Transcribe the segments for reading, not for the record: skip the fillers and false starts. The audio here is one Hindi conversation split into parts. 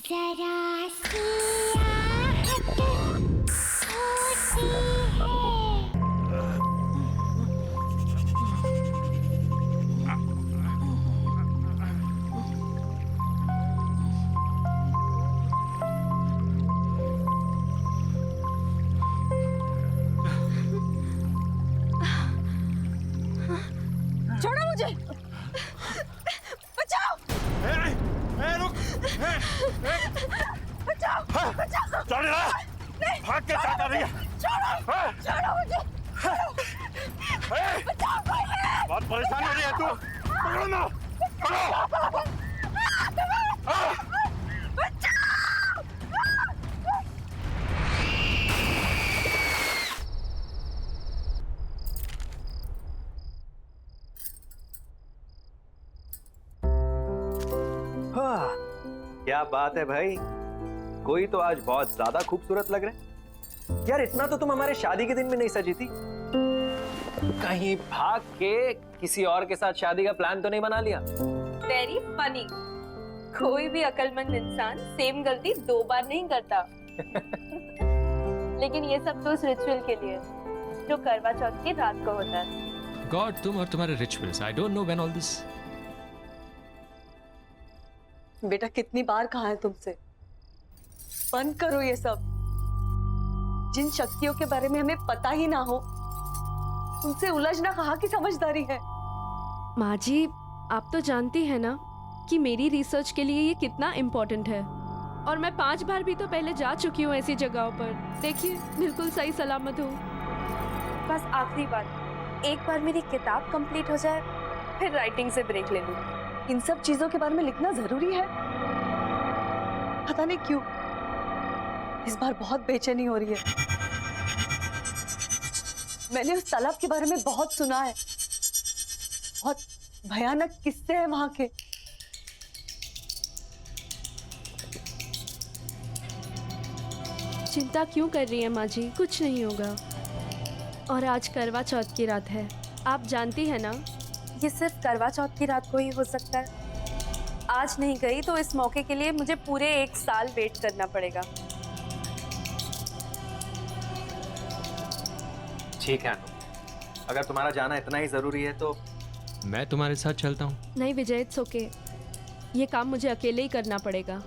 जरा सी आहट होती है। छोड़ो मुझे, बचाओ। रुक, बचाओ, बचाओ। चल रहा, भाग के क्या कर रही है? छोड़ो, छोड़ो मुझे। बचाओ कोई है। बहुत परेशान हो रही है तू। पकड़ो ना, पकड़ो। क्या बात है भाई, कोई तो आज बहुत ज्यादा खूबसूरत लग रहे हैं। यार इतना तो तुम हमारे शादी के दिन में नहीं सजी थी। कहीं भाग के किसी और के साथ शादी का प्लान तो नहीं बना लिया? Very funny. कोई भी अक्लमंद इंसान सेम गलती 2 बार नहीं करता। लेकिन ये सब तो उस रिचुअल के लिए जो करवा चौथ की रात को होता है। गॉड, तुम और तुम्हारे rituals, I don't know when all this. बेटा कितनी बार कहा है तुमसे, बंद करो ये सब। जिन शक्तियों के बारे में हमें पता ही ना हो उनसे उलझना कहाँ की समझदारी है। माँ जी, आप तो जानती हैं ना कि मेरी रिसर्च के लिए ये कितना इम्पोर्टेंट है, और मैं 5 बार भी तो पहले जा चुकी हूँ ऐसी जगहों पर। देखिए, बिल्कुल सही सलामत हूँ। बस आखिरी बार, एक बार मेरी किताब कंप्लीट हो जाए, फिर राइटिंग से ब्रेक ले लूँ। इन सब चीजों के बारे में लिखना जरूरी है? पता नहीं क्यों इस बार बहुत बेचैनी हो रही है। मैंने उस तालाब के बारे में बहुत सुना है, बहुत भयानक किस्से हैं वहां के। चिंता क्यों कर रही है माँ जी, कुछ नहीं होगा। और आज करवा चौथ की रात है, आप जानती है ना। ये सिर्फ करवा चौथ की रात को ही हो सकता है। आज नहीं गई तो इस मौके के लिए मुझे पूरे 1 साल वेट करना पड़ेगा। ठीक है अनु, अगर तुम्हारा जाना इतना ही जरूरी है तो मैं तुम्हारे साथ चलता हूँ। नहीं विजय, इट्स ओके। ये काम मुझे अकेले ही करना पड़ेगा।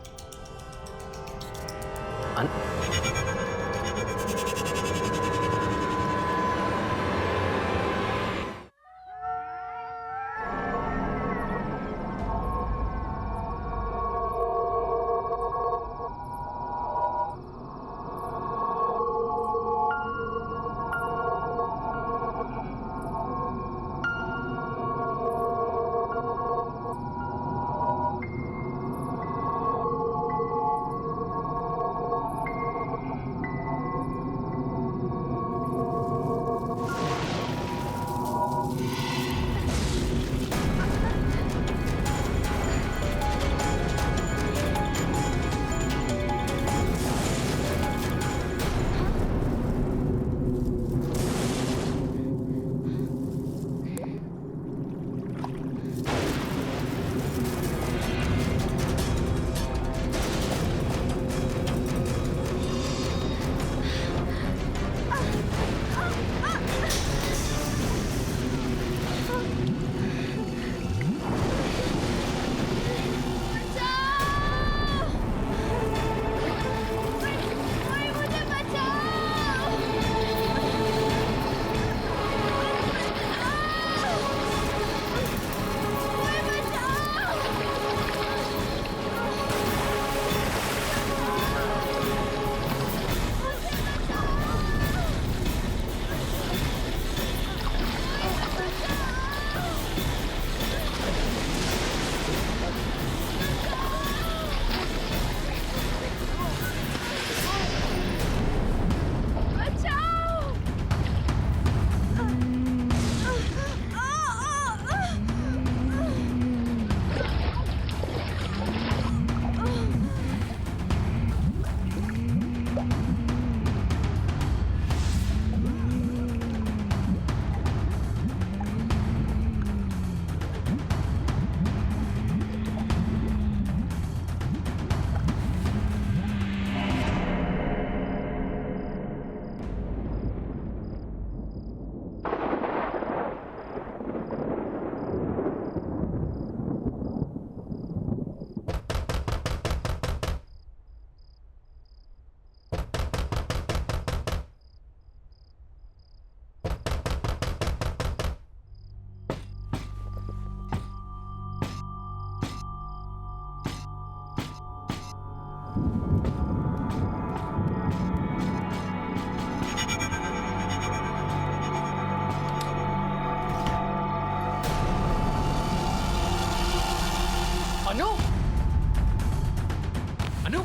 अनु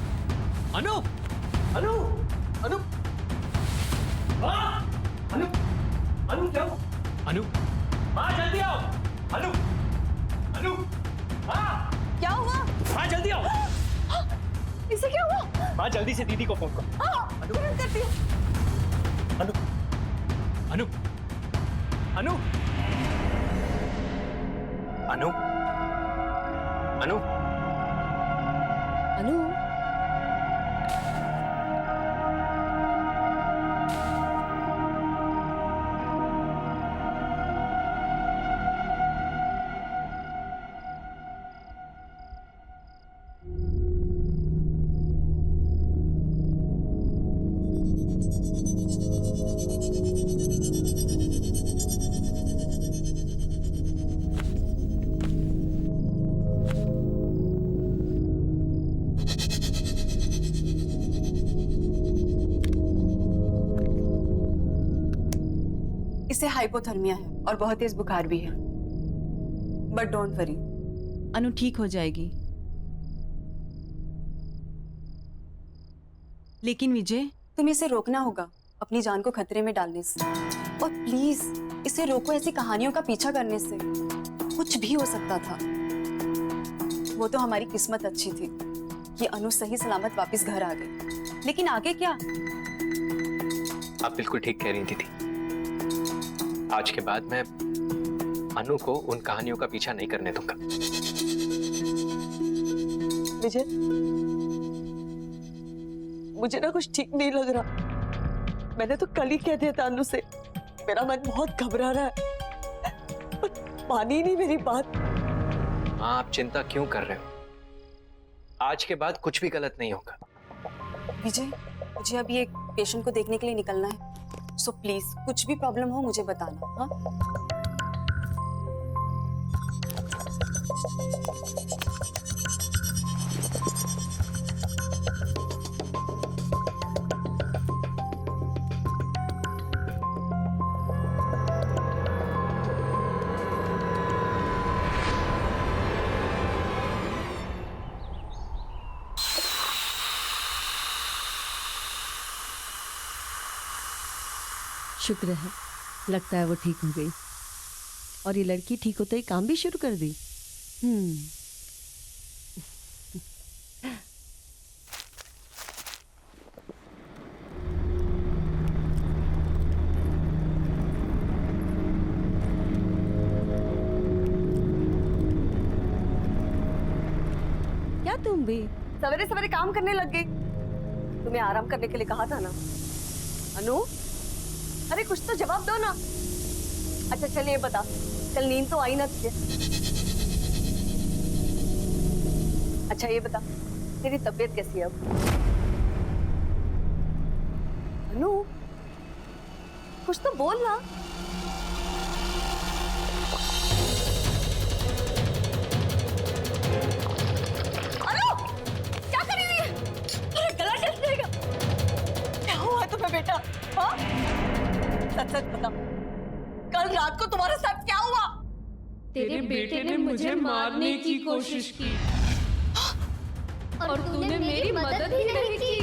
अनु अनु अनु हाँ अनु अनु क्या हुआ? अनु हाँ जल्दी आओ अनु अनु हाँ क्या हुआ? हाँ जल्दी आओ इसे क्या हुआ? हाँ जल्दी से दीदी को फोन करो। हाँ, तुरंत करती हूँ। अनु अनु अनु अनु अनु अनु इसे हाइपोथर्मिया है और बहुत तेज बुखार भी है, बट डोंट वरी, अनु ठीक हो जाएगी। लेकिन विजय, तुम्हें इसे रोकना होगा अपनी जान को खतरे में डालने से, और प्लीज इसे रोको ऐसी कहानियों का पीछा करने से। कुछ भी हो सकता था। वो तो हमारी किस्मत अच्छी थी कि अनु सही सलामत वापस घर आ गई, लेकिन आगे क्या? आप बिल्कुल ठीक कह रही थी। आज के बाद मैं अनु को उन कहानियों का पीछा नहीं करने दूंगा। विजय, मुझे ना कुछ ठीक नहीं लग रहा। मैंने तो कल ही कह दिया था अनु से, मेरा मन बहुत घबरा रहा है, पर मानी ही नहीं मेरी बात। माँ आप चिंता क्यों कर रहे हो? आज के बाद कुछ भी गलत नहीं होगा। विजय, मुझे अभी एक पेशेंट को देखने के लिए निकलना है, सो प्लीज कुछ भी प्रॉब्लम हो मुझे बताना। हाँ? शुक्र है, लगता है वो ठीक हो गई। और ये लड़की ठीक होते ही काम भी शुरू कर दी। क्या तुम भी सवेरे सवेरे काम करने लग गई? तुम्हें आराम करने के लिए कहा था ना। अनु, अरे कुछ तो जवाब दो ना। अच्छा चलिए बता, कल नींद तो आई ना तुझे? अच्छा ये बता, तेरी तबीयत कैसी है अब? अनु, कुछ तो बोल ना। अनु, क्या कर रही है? अरे गला कैसे जाएगा? क्या हुआ तुम्हें बेटा? हाँ? सच सच बता, कल रात को तुम्हारे साथ क्या हुआ? तेरे बेटे ने मुझे मारने की कोशिश की और तूने मेरी मदद ही नहीं की।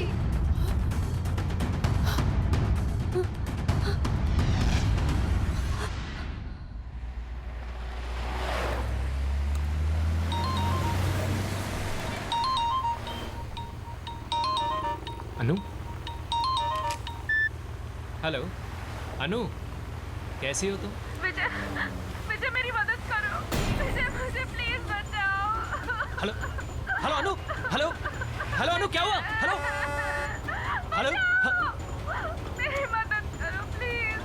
अनु हेलो अनु, कैसी हो तुम? विजय, विजय मेरी मदद करो। विजय मुझे प्लीज बचाओ। हेलो हेलो अनु, हेलो हेलो अनु, क्या हुआ? हेलो हेलो मेरी मदद करो प्लीज।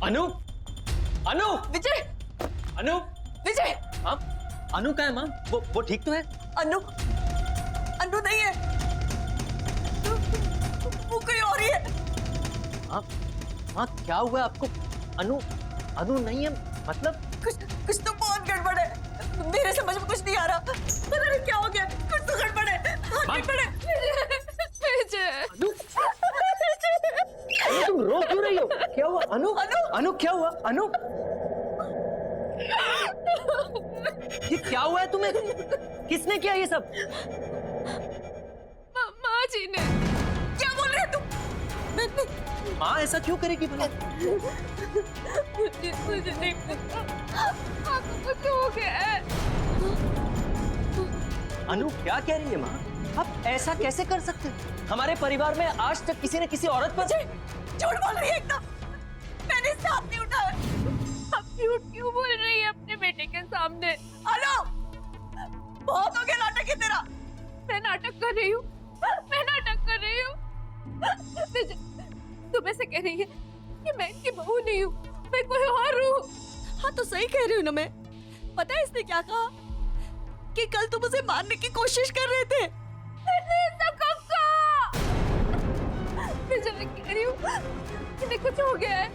अनु अनु विजय, अनु विजय, हाँ अनु का है माँ? वो ठीक तो है? अनु, अनु नहीं है, वो कोई और ही है। हाँ माँ क्या हुआ आपको? अनु अनु नहीं है मतलब? कुछ तो बहुत गड़बड़ है, मेरे समझ में कुछ नहीं आ रहा, पता नहीं क्या हो गया, कुछ तो गड़बड़ है, बहुत गड़बड़ है। अनु तुम रो क्यों रही हो? क्या हुआ अनु? अनु क्या हुआ अनु? ये क्या हुआ है तुम्हें? किसने किया ये सब? माँ जी ने। क्या बोल रहे हैं तुम? माँ ऐसा क्यों करेगी भला? मुझे नहीं पता, आपको कुछ हो गया है। अनु क्या कह रही है माँ? आप ऐसा कैसे कर सकते हो? हमारे परिवार में आज तक किसी ने किसी औरत पर झूठ बोल रही है एकदम, मैंने इससे हाथ नहीं उठाया। आप झूठ क्यों बोल रही है अपने बेटे के सामने? हेलो, बहुत हो गया नाटक है तेरा। मैं नाटक कर रही हूँ, मैं नाटक कर रही हूँ। तुम ऐसे कह रही है कि मैं इनकी बहू नहीं हूँ, मैं कोई और हूँ। हाँ तो सही कह रही हूँ ना मैं। पता है इसने क्या कहा? कि कल तुम उसे मारने की कोशिश कर रहे थे। मैं जब कह रही हूँ इन्हें कुछ हो गया है।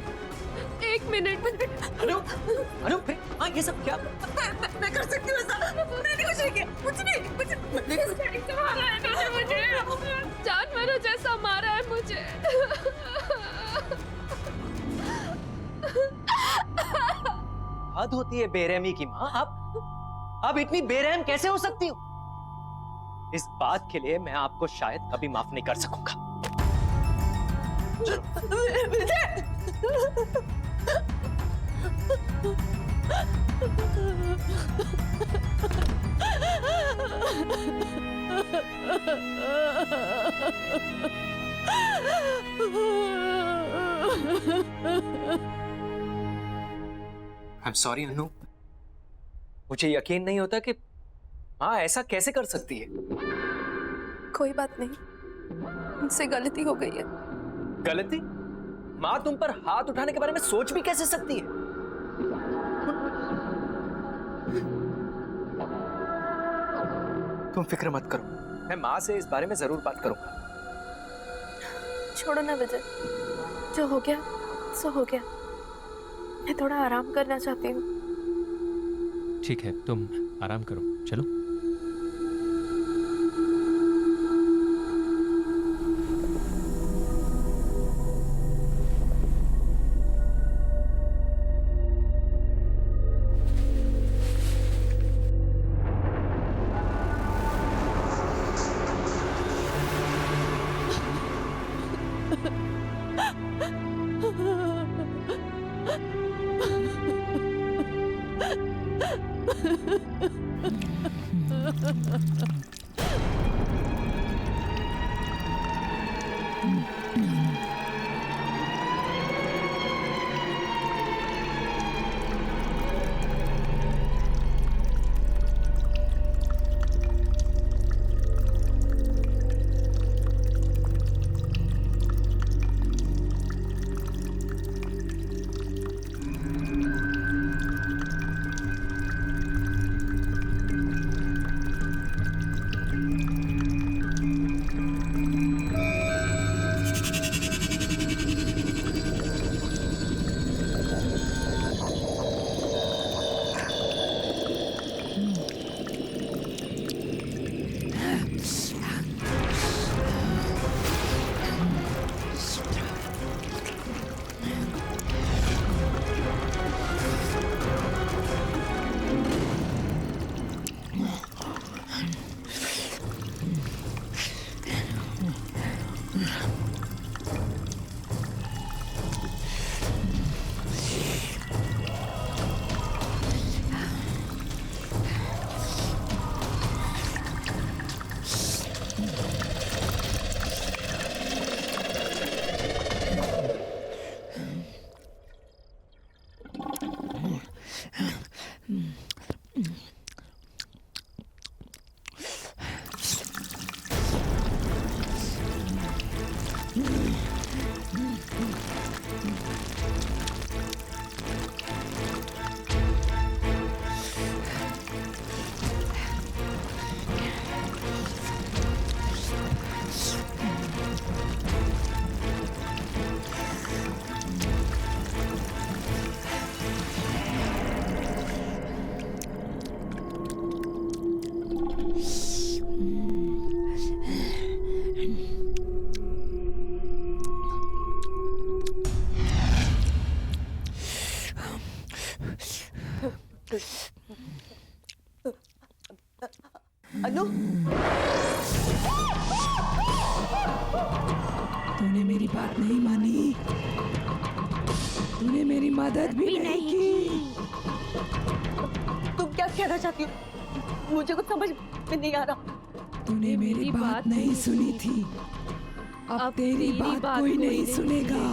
एक मिनट। अनु अनु फिर हाँ ये सब क्या? मैं कर सकती हूँ ऐसा? मैंने कुछ नहीं किया, कुछ नहीं मारा है इन्होंने मुझे, जानवरों जैसा मारा है मुझे। हद होती है बेरहमी की माँ। आप इतनी बेरहम कैसे हो सकती हो? इस बात के लिए मैं आपको शायद कभी माफ नहीं कर सकूंगा। I'm sorry अनु, मुझे यकीन नहीं होता कि माँ ऐसा कैसे कर सकती है। कोई बात नहीं, मुझसे गलती हो गई है। गलती? माँ तुम पर हाथ उठाने के बारे में सोच भी कैसे सकती है? तुम फिक्र मत करो, मैं माँ से इस बारे में जरूर बात करूंगा। छोड़ो ना विजय, जो हो गया सो हो गया। मैं थोड़ा आराम करना चाहती हूँ। ठीक है, तुम आराम करो, चलो। अनु तूने मेरी बात नहीं मानी, तूने मेरी मदद भी नहीं की। तुम क्या कहना चाहती हो? मुझे कुछ समझ में नहीं आ रहा। तूने मेरी बात नहीं सुनी थी, अब तेरी बात कोई नहीं सुनेगा।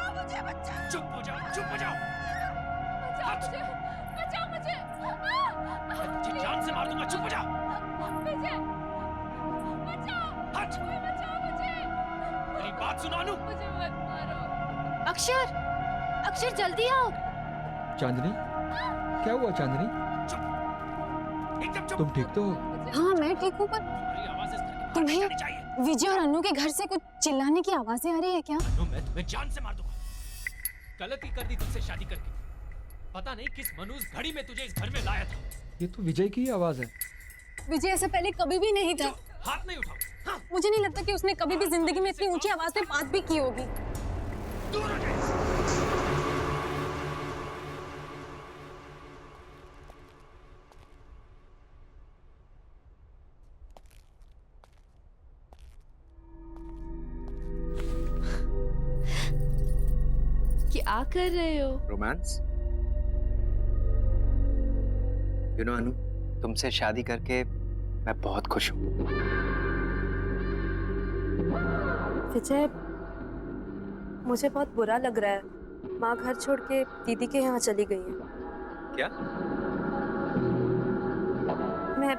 चुप चुप हो जाओ, चुप हो जाओ। बचाओ मुझे। मैं तुझे जान से मार दूंगा, चुप हो जाओ। हट, मेरी बात सुनो अनु। अक्षर, अक्षर जल्दी आओ। चांदनी, क्या हुआ चांदनी? एकदम चुप। तुम ठीक तो हो? हाँ मैं ठीक हूँ, पर तुम्हारी आवाज़ इस तरह की बाहर तुम्हें- नहीं जानी चाहिए। विजय और अन्नू के घर से कुछ चिल्लाने की आवाजें आ रही है क्या? अनु, मैं तुम्हें जान से मार दूंगा। गलती कर दी तुझसे शादी करके। पता नहीं किस मनूस घड़ी में तुझे इस घर में लाया था। ये तो विजय की ही आवाज है। विजय ऐसा पहले कभी भी नहीं था। हाथ नहीं उठाओ। हाँ, मुझे नहीं लगता कि उसने कभी भी जिंदगी में इतनी ऊंची आवाज में बात भी की होगी। दूर हो जाए। क्या कर रहे हो? रोमांस? यू नो अनु, तुमसे शादी करके मैं बहुत खुश हूँ। विजय, मुझे बहुत बुरा लग रहा है। माँ घर छोड़ के दीदी के यहाँ चली गई है। क्या? मैं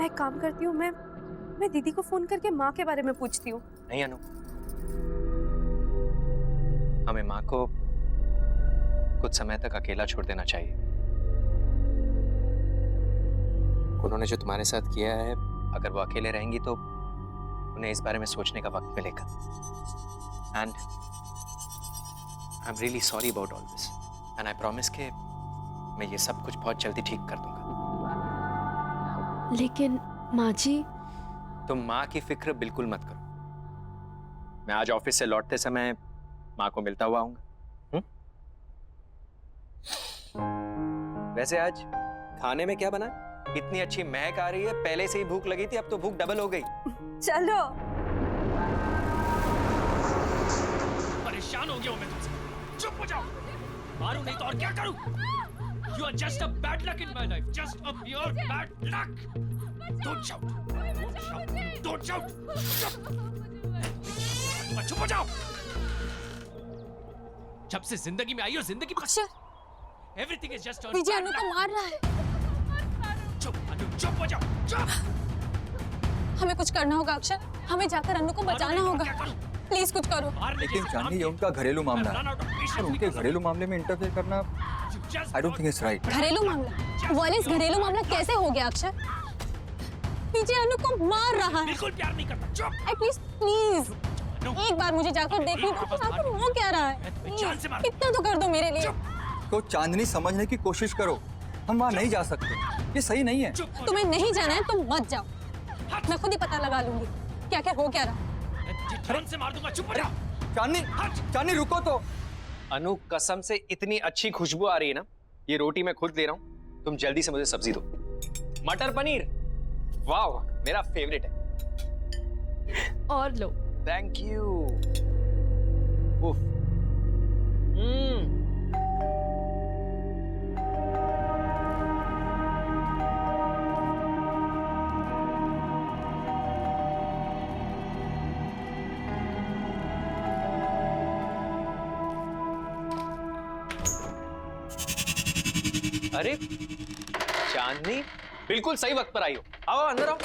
एक काम करती हूँ, मैं दीदी को फोन करके माँ के बारे में पूछती हूँ। नहीं अनु, हमें माँ को कुछ समय तक अकेला छोड़ देना चाहिए। उन्होंने जो तुम्हारे साथ किया है, अगर वो अकेले रहेंगी तो उन्हें इस बारे में सोचने का वक्त मिलेगा। And I am really sorry about all this, and I promise कि मैं ये सब कुछ बहुत जल्दी ठीक कर दूंगा। लेकिन माँ जी, तुम माँ की फिक्र बिल्कुल मत करो। मैं आज ऑफिस से लौटते समय माँ को मिलता हुआ आऊंगा। वैसे आज खाने में क्या बना? इतनी अच्छी महक आ रही है, पहले से ही भूख लगी थी, अब तो भूख डबल हो गई। चलो। परेशान हो गया हूं मैं तुमसे। चुप हो जाओ। मारूं नहीं तो और क्या करूं? You are just a bad luck in my life. Just a pure bad luck. Don't shout. Don't shout. Don't shout. चुप हो जाओ। जब से जिंदगी में आई हो, जिंदगी अक्षर, everything is just a Vijay bad अनु को luck. मार रहा है। चुप अनु, चुप हो जाओ। चुप। हमें कुछ करना होगा अक्षर, हमें जाकर अन्नू को बचाना होगा। प्लीज कुछ करो। लेकिन चांदनी, ये उनका घरेलू मामला है और उनके घरेलू मामले में इंटरफेयर करना I don't think it's right. घरेलू मामला? वालिस, घरेलू मामला कैसे हो गया अक्षर? विजय अनु को मार रहा है। बिल्कुल प्यार नहीं करता। चुप। एटलीस्ट प्लीज एक बार मुझे जाकर देखने दो कि आखिर हो क्या रहा है। जान से मार। इतना तो कर दो मेरे लिए। तो चांदनी, समझने की कोशिश करो, हम वहाँ नहीं जा सकते, ये सही नहीं है। तुम्हें नहीं जाना है तुम मत जाओ, मैं खुद ही पता लगा लूंगी क्या क्या हो क्या रहा। तुरंत से मार दूंगा। चुप हो जाओ। चांदनी, चांदनी रुको तो। अनु, कसम से इतनी अच्छी खुशबू आ रही है ना, ये रोटी मैं खुद दे रहा हूँ, तुम जल्दी से मुझे सब्जी दो। मटर पनीर, वाह, मेरा फेवरेट है। और लो। Thank you. उफ। अरे चांदनी, बिल्कुल सही वक्त पर आई हो। आओ अंदर आओ।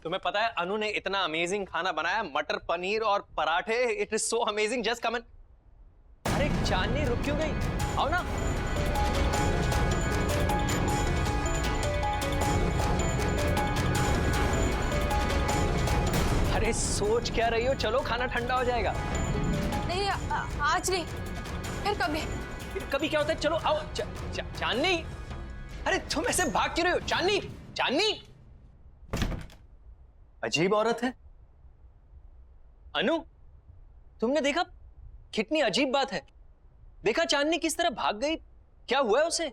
तुम्हें पता है अनु ने इतना अमेजिंग खाना बनाया, मटर पनीर और पराठे। It is so amazing, just come in. अरे चांदनी रुक क्यों गई? आओ ना। अरे सोच क्या रही हो? चलो खाना ठंडा हो जाएगा। नहीं आज नहीं, फिर कभी। फिर कभी क्या होता है? चलो आओ। चांदनी, अरे तुम ऐसे भाग क्यों रहे हो? चांदनी, चांदनी, अजीब औरत है। अनु, तुमने देखा? कितनी अजीब बात है। देखा चांदनी किस तरह भाग गई? क्या हुआ है उसे?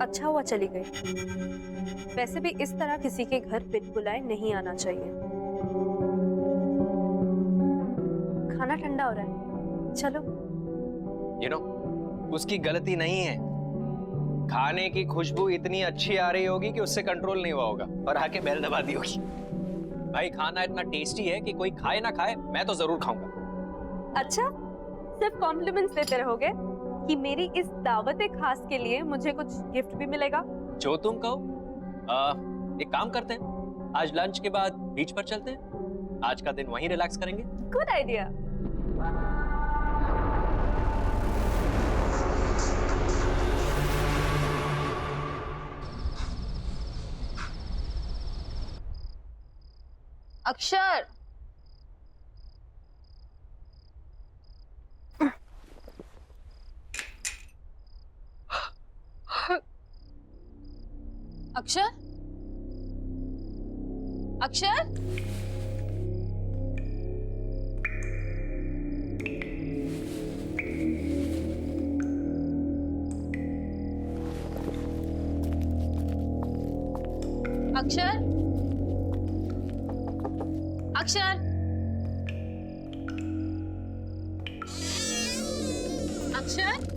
अच्छा हुआ चली गई। वैसे भी इस तरह किसी के घर बिन बुलाए नहीं आना चाहिए। खाना ठंडा हो रहा है, चलो। You know, उसकी गलती नहीं है। खाने की खुशबू इतनी अच्छी आ रही होगी कि उससे कंट्रोल नहीं हुआ होगा और आके बेल दबा दी होगी। भाई खाना इतना टेस्टी है कि कोई खाए ना खाए, मैं तो जरूर खाऊंगा। अच्छा, सिर्फ कॉम्प्लीमेंट्स देते रहोगे कि मेरी इस दावत खास के लिए मुझे कुछ गिफ्ट भी मिलेगा? जो तुम कहो। एक काम करते हैं, आज लंच के बाद बीच पर चलते हैं। आज का दिन वहीं रिलैक्स करेंगे। Good idea. अक्षर, अक्षर, अक्षर, अक्षर, अक्षर, अक्षर,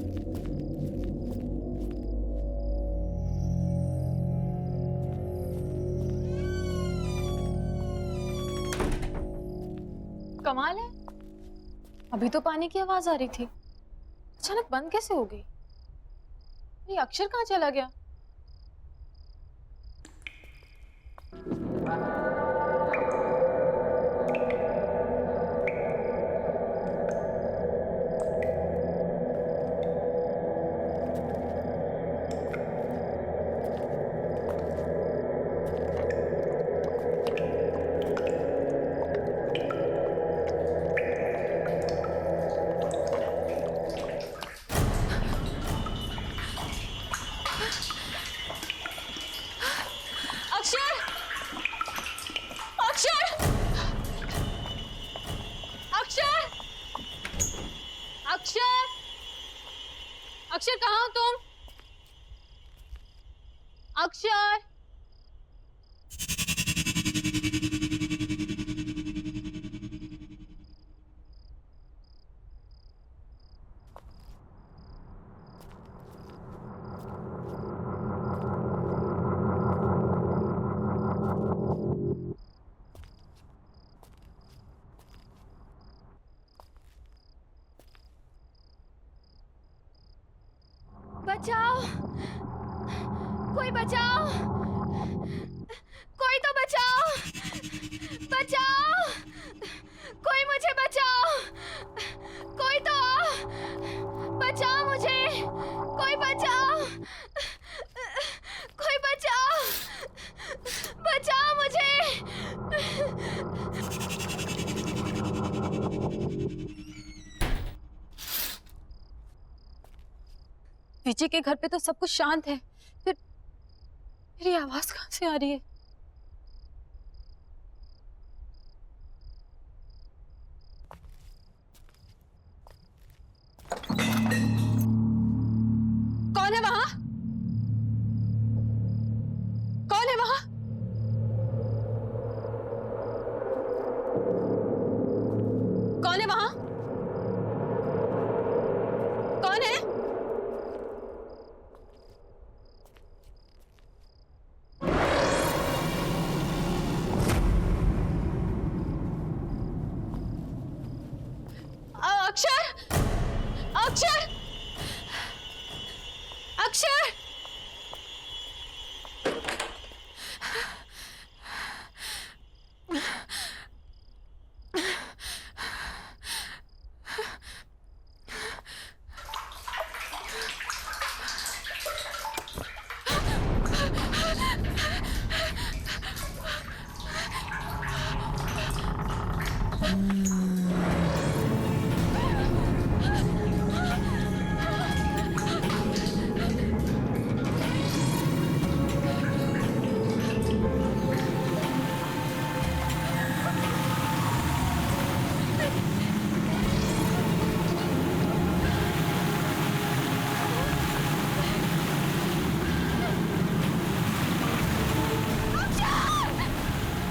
कमाल है, अभी तो पानी की आवाज आ रही थी, अचानक बंद कैसे हो गई? ये अक्षर कहाँ चला गया? अक्षर कहाँ हो तुम? अक्षर, बचाओ, कोई बचाओ, कोई तो बचाओ, बचाओ, कोई मुझे बचाओ, कोई तो बचाओ मुझे, कोई बचाओ, कोई बचाओ, बचाओ मुझे। विजय के घर पे तो सब कुछ शांत है, फिर ये आवाज कहाँ से आ रही है? कौन है वहां? कौन है वहां? कौन है वहां? कौन है? अक्षर! अक्षर! अक्षर!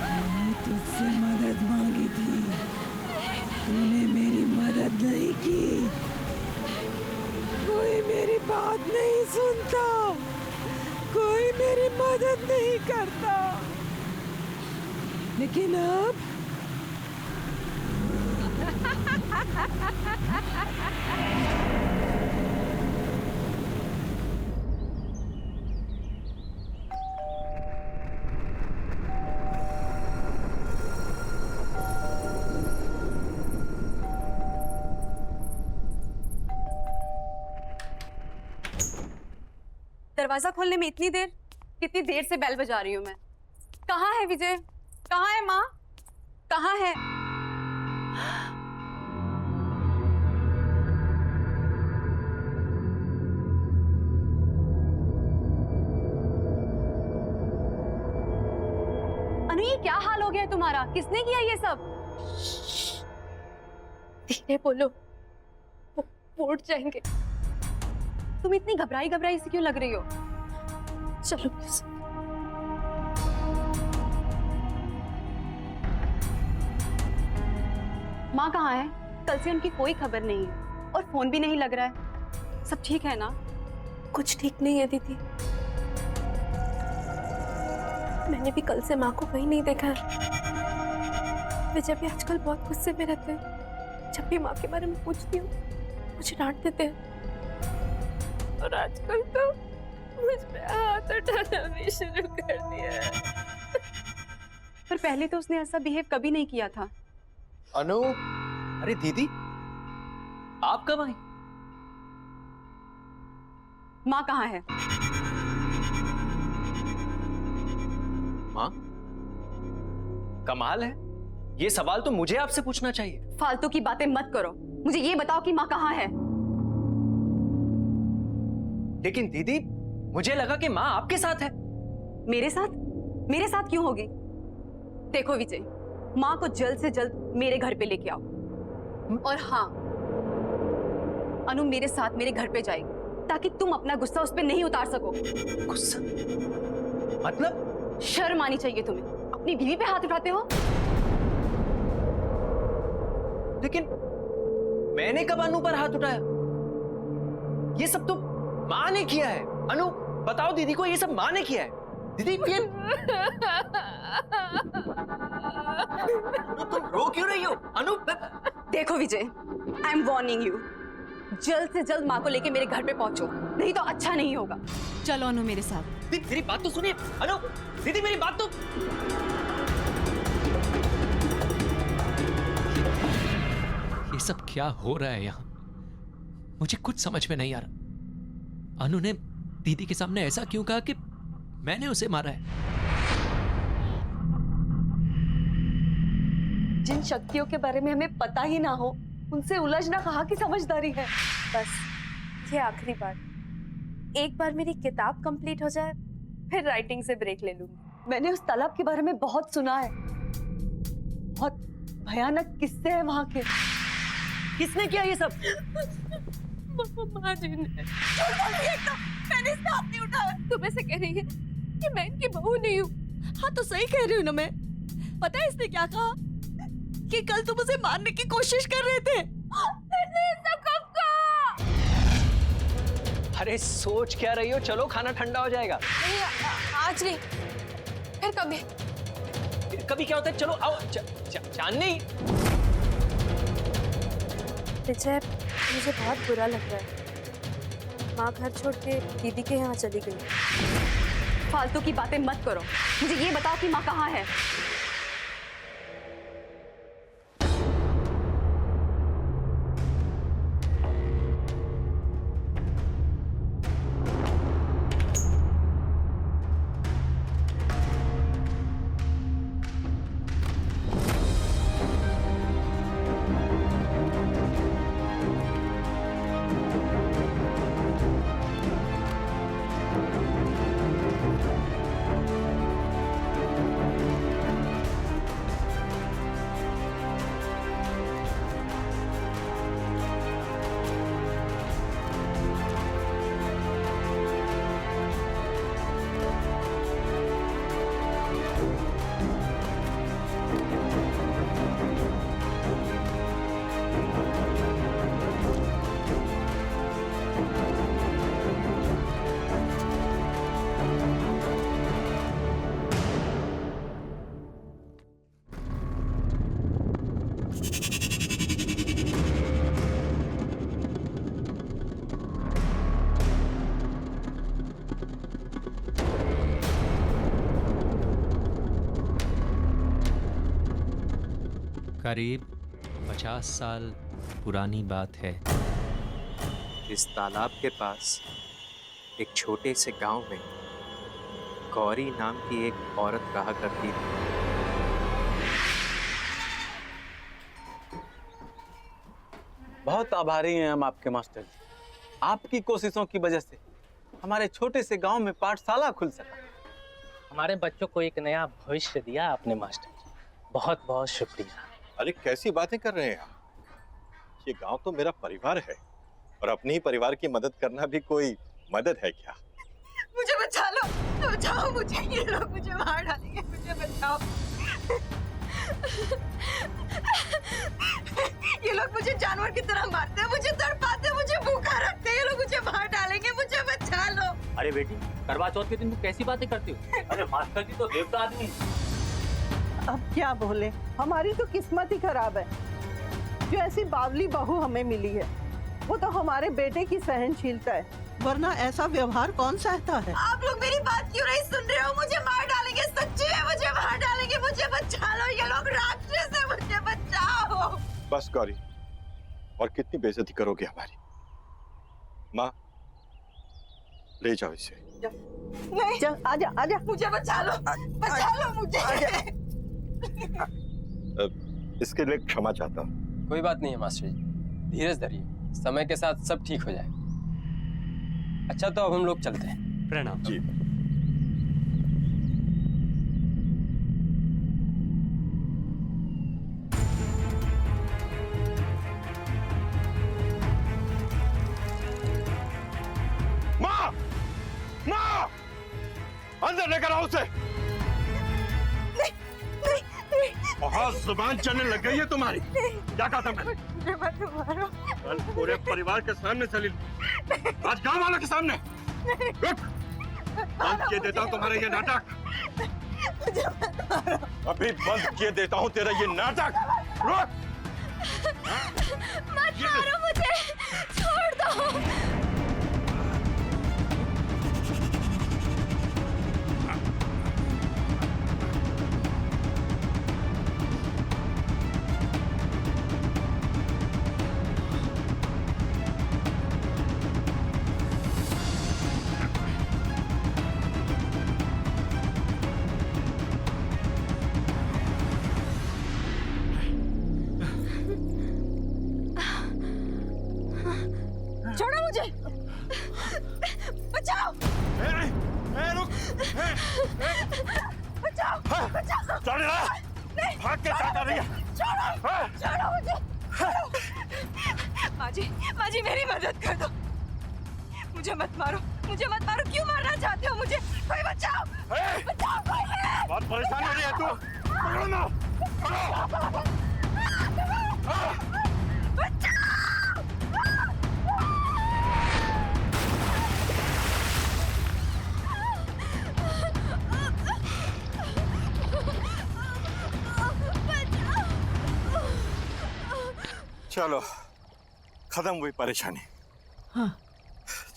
मैंने तुझसे मदद मांगी थी, तूने मेरी मदद नहीं की। कोई मेरी बात नहीं सुनता, कोई मेरी मदद नहीं करता। लेकिन अब दरवाजा खोलने में इतनी देर? कितनी देर से बेल बजा रही हूँ मैं। कहाँ है विजय? कहाँ है माँ? कहाँ है? अनु, ये क्या हाल हो गया है तुम्हारा? किसने किया ये सब? धीरे बोलो, वो उठ जाएंगे। तुम इतनी घबराई घबराई सी क्यों लग रही हो? चलो प्लीज। माँ कहाँ है? कल से उनकी कोई खबर नहीं है और फोन भी नहीं लग रहा है। सब ठीक है ना? कुछ ठीक नहीं है दीदी। मैंने भी कल से माँ को कहीं नहीं देखा है। विजय भी आजकल बहुत गुस्से में रहते हैं। जब भी माँ के बारे में पूछती हूँ मुझे डांट देते हैं, और आजकल तो मुझ पे हाथ उठाना भी शुरू कर दिया है। पर पहले तो उसने ऐसा बिहेव कभी नहीं किया था। अनु, अरे दीदी, आप कब आई? माँ कहाँ है? माँ? कमाल है, ये सवाल तो मुझे आपसे पूछना चाहिए। फालतू की बातें मत करो, मुझे ये बताओ कि माँ कहाँ है? लेकिन दीदी, मुझे लगा कि माँ आपके साथ है। मेरे साथ? मेरे साथ क्यों होगी? देखो विजय, माँ को जल्द से जल्द मेरे घर पे लेके आओ। और हाँ, अनु मेरे साथ मेरे घर पे जाएगी ताकि तुम अपना गुस्सा उस पे नहीं उतार सको। गुस्सा? मतलब? शर्म आनी चाहिए तुम्हें, अपनी बीवी पे हाथ उठाते हो। लेकिन मैंने कब अनु पर हाथ उठाया? ये सब तो माँ ने किया है। अनु, बताओ दीदी को, ये सब माँ ने किया है। दीदी ये तुम रो क्यों रही हो? अनु, देखो विजय, आई एम वार्निंग यू, जल्द से जल्द माँ को लेके मेरे घर पे पहुंचो, नहीं तो अच्छा नहीं होगा। चलो अनु मेरे साथ। दीदी मेरी बात तो सुनिए। अनु, दीदी मेरी बात तो। ये सब क्या हो रहा है यहाँ? मुझे कुछ समझ में नहीं आ रहा। अनु ने दीदी के सामने ऐसा क्यों कहा कि मैंने उसे मारा है? जिन शक्तियों के बारे में हमें पता ही ना हो, उनसे उलझना कहाँ की समझदारी है। बस ये आखिरी बार, एक बार मेरी किताब कंप्लीट हो जाए फिर राइटिंग से ब्रेक ले लूंगी। मैंने उस तालाब के बारे में बहुत सुना है, बहुत भयानक किस्से हैं वहां के। किसने किया ये सब? माँ जी ने। मैंने इसका हाथ नहीं उठाया। तुम ऐसे कह रही है कि मैं इनकी बहू नहीं हूँ? हाँ तो सही कह रही हूँ ना मैं। पता है इसने क्या कहा? कि कल तुम उसे मारने की कोशिश कर रहे थे। अरे सोच क्या रही हो? चलो खाना ठंडा हो जाएगा। नहीं, आज नहीं, फिर कभी। कभी क्या होता है? चलो आओ। चांदनी, विजय, मुझे बहुत बुरा लग रहा है। माँ घर छोड़ के दीदी के यहाँ चली गई। फालतू की बातें मत करो। मुझे ये बताओ कि माँ कहाँ है? करीब 50 साल पुरानी बात है। इस तालाब के पास एक छोटे से गांव में गौरी नाम की एक औरत रहा करती थी। बहुत आभारी हैं हम आपके मास्टर जी। आपकी कोशिशों की वजह से हमारे छोटे से गांव में पाठशाला खुल सका। हमारे बच्चों को एक नया भविष्य दिया आपने मास्टर जी, बहुत बहुत शुक्रिया। अरे कैसी बातें कर रहे हैं आप? ये गांव तो मेरा परिवार है और अपने ही परिवार की मदद करना भी कोई मदद है क्या? मुझे बचा लो, बचाओ मुझे, ये लोग मुझे मार डालेंगे, मुझे बचाओ। ये लोग मुझे जानवर की तरह मारते हैं, मुझे तड़पाते हैं, मुझे भूखा रखते हैं, ये लोग मुझे मार डालेंगे, मुझे बचा लो। अरे बेटी, करवा चौथ के दिन तुम कैसी बातें करती हो? अरे मास्टर जी तो देवता आदमी। अब क्या बोले, हमारी तो किस्मत ही खराब है जो ऐसी बावली बहू हमें मिली है। वो तो हमारे बेटे की सहनशीलता है, वरना ऐसा व्यवहार कौन सहता है। आप लोग मेरी बात क्यों नहीं सुन रहे हो? मुझे मार डालेंगे, सच्ची है, मुझे मार डालेंगे, मुझे बचा लो, ये लोग राक्षस है, मुझे बचाओ। बस गौरी, और कितनी बेइज्जती करोगे हमारी? माँ, ले जाओ इसे। नहीं, चल आजा आजा, मुझे बचा लो, बचा लो मुझे। इसके लिए क्षमा चाहता हूँ। कोई बात नहीं है मास्टर जी, धीरज धरिए, समय के साथ सब ठीक हो जाएगा। अच्छा तो अब हम लोग चलते हैं। प्रणाम जी। माँ, माँ, अंदर लेकर आओ उसे। बहुत जुबान चलने लग गई है तुम्हारी। क्या कहा था मैंने? कल पूरे परिवार के सामने चली, आज गांव वालों के सामने। रुक, बंद किए देता हूँ तुम्हारा ये नाटक। अभी बंद किए देता हूँ तेरा ये नाटक। रुक, मत मारो मुझे, छोड़ दो। छोड़ो मुझे, बचाओ। रुक, बचाओ, बचाओ। चल रहा, भाग के क्या कर रही है? छोड़ो, छोड़ो मुझे। माँ जी मेरी मदद कर दो, मुझे मत मारो, मुझे मत मारो। क्यों मारना चाहते हो मुझे? कोई बचाओ, बचाओ कोई। बहुत परेशान हो रही है तू। पकड़ो ना, पकड़ो। चलो खत्म हुई परेशानी। हाँ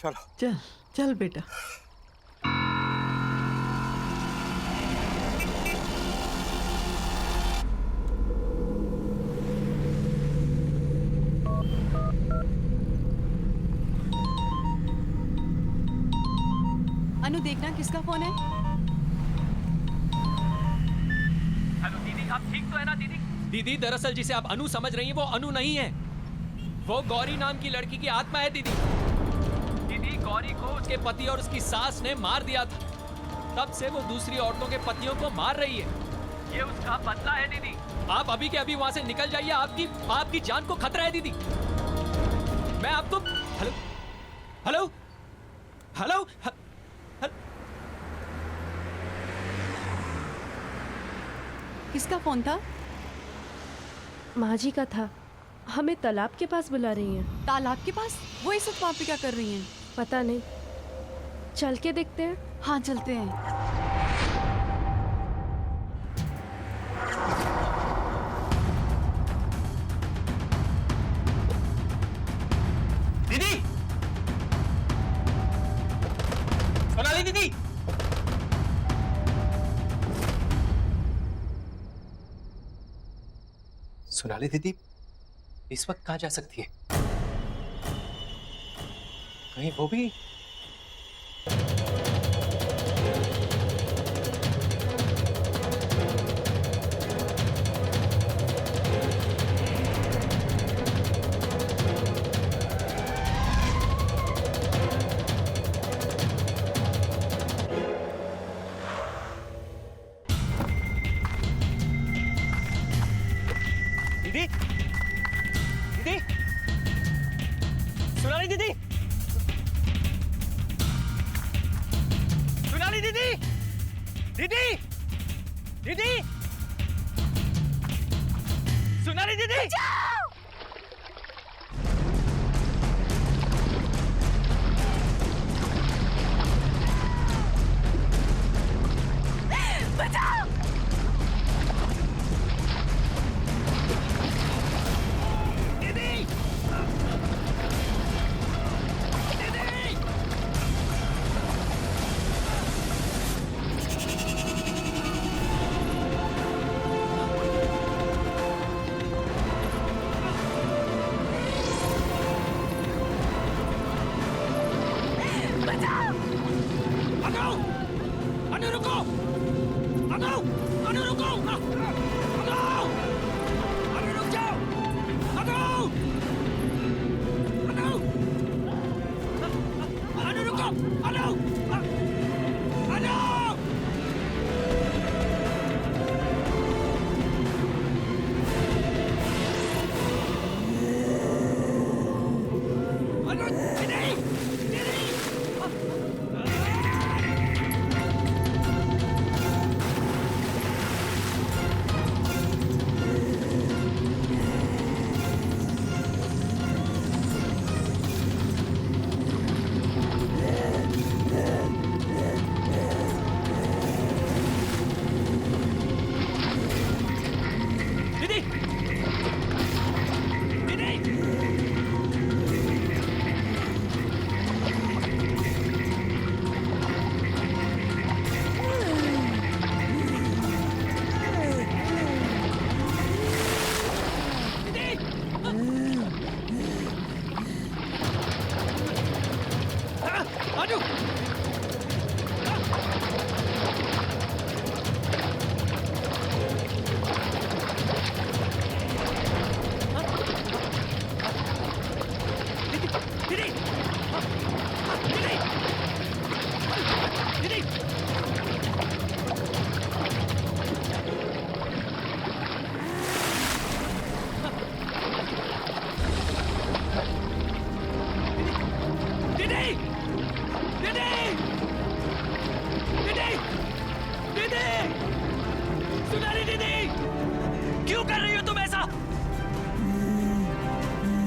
चलो चल चल बेटा। अनु देखना किसका फोन है। हेलो दीदी, आप ठीक तो है ना दीदी? दीदी दरअसल जिसे आप अनु समझ रही हैं वो अनु नहीं है, वो गौरी नाम की लड़की की आत्मा है दीदी। दीदी गौरी को उसके पति और उसकी सास ने मार दिया था, तब से वो दूसरी औरतों के पतियों को मार रही है। ये उसका बदला है दीदी। आप अभी के अभी वहां से निकल जाइए, आपकी जान को खतरा है दीदी। मैं आपको हेलो हेलो हेलो किसका फोन था? माँ जी का था। हमें तालाब के पास बुला रही हैं। तालाब के पास? वो इस वक्त वहाँ पे क्या कर रही हैं? पता नहीं, चल के देखते हैं। हाँ चलते हैं। दीदी, सोनाली दीदी, सोनाली दीदी इस वक्त कहाँ जा सकती है? कहीं वो भी? दीदी, दीदी, सोनाली दीदी, सोनाली दीदी, दीदी, दीदी, सोनाली दीदी, बचाओ! अनु रुको! अनु!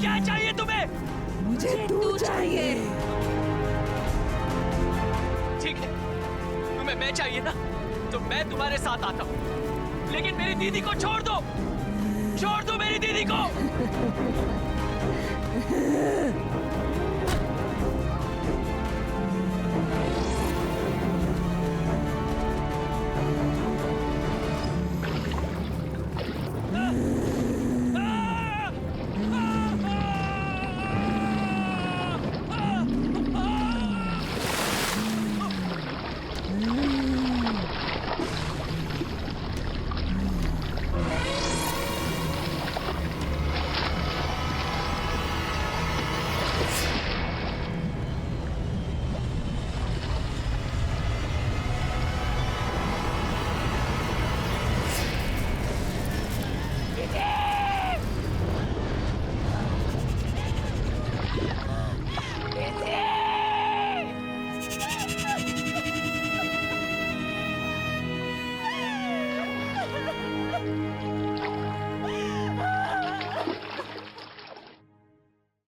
क्या चाहिए तुम्हें? मुझे तू चाहिए। ठीक है, तुम्हें मैं चाहिए ना, तो मैं तुम्हारे साथ आता हूँ, लेकिन मेरी दीदी को छोड़ दो, छोड़ दो मेरी दीदी को।